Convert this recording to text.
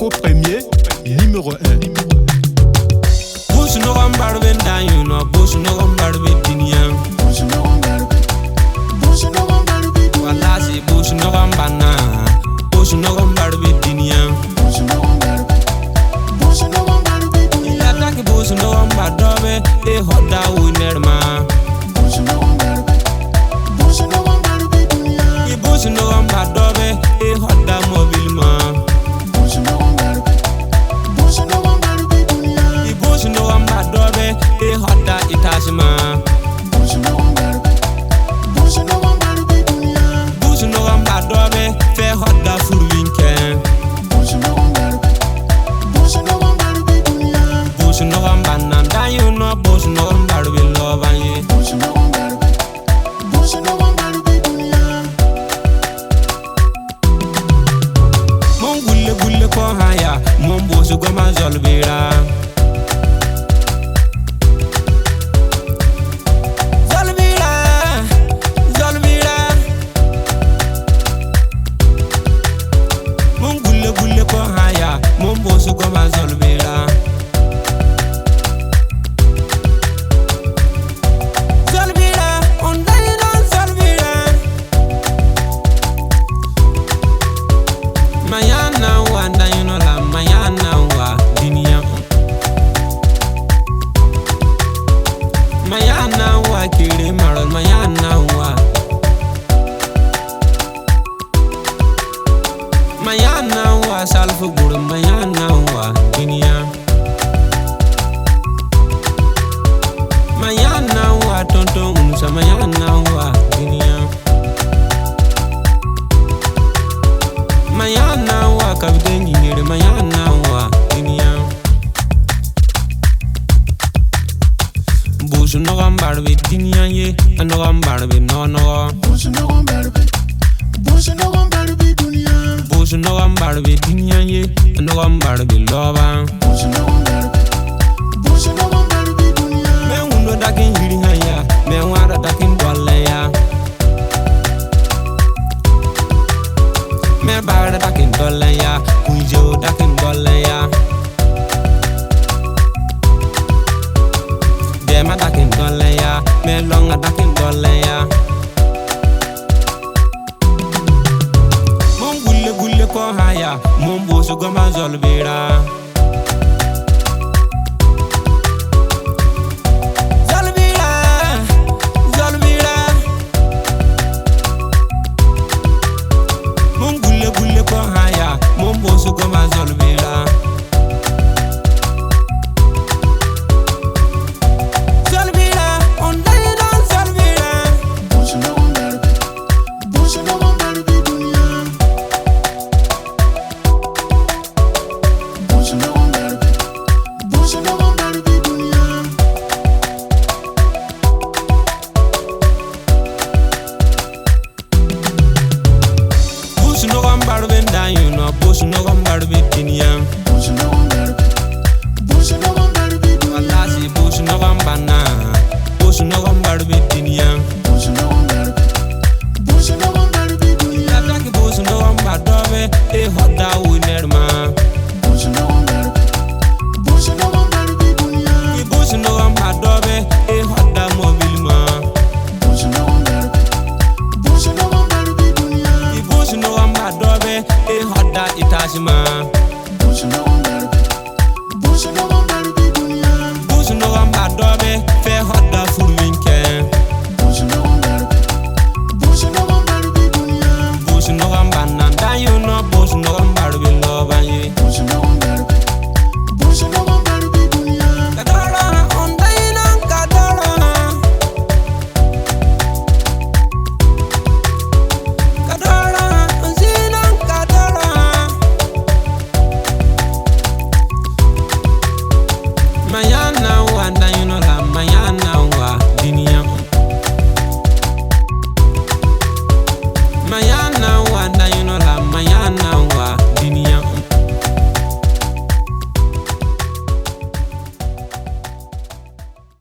DEKO premier, numéro 1. Boussou no gambarbe danyu no Boussou no gambarbe diniya. Walasi Boussou no gambana Boussou no gambarbe diniya. Ila taki Boussou no gambadobe e hoda winerma. Boussou no gambadobe e hoda mobilma. Boussou no gambadobe e hoda itasma. Boussou no gambadobe fe hoda furwinken. Boussou no gambana dayu no Boussou no gambarbe lobanye. Mon gulle ko haya mon Boussou goma zolbira. Gulle ko haya mon Boussou goma zolbira. Zolbira on dayi don zolbira. Mayana wa dayi no la mayana wa diniya. Mayana wa kiri marol mayana wa. Mayana wa salfu guru mayana wa diniya. Mayana wa tonton unsa mayana wa diniya. Mayana wa kapten ngire mayana wa diniya. Boussou no gambarbe diniya ye no gambarbe no. Boussou no gambarbe diniya ye no gambarbe loba. Me undo dakin hiri haya me wara dakin dolle ya. Me bara dakin dolle ya kunjo dakin dolle ya. Dema dakin dolle ya me longa dakin dolle ya. Gulle ko haya mon Boussou goma zolbira. Zolbira mon gulle ko haya mon Boussou goma zolbira. Zolbira on dayi don zolbira. Boussou no gambarbe dayu no Boussou no gambarbe diniya. Walasi Boussou no gambana Boussou no gambarbe diniya. Ila taki Boussou no gambadobe e hoda winerma. Boussou no gambadobe e hoda mobilma. Boussou no gambadobe e hoda itasma.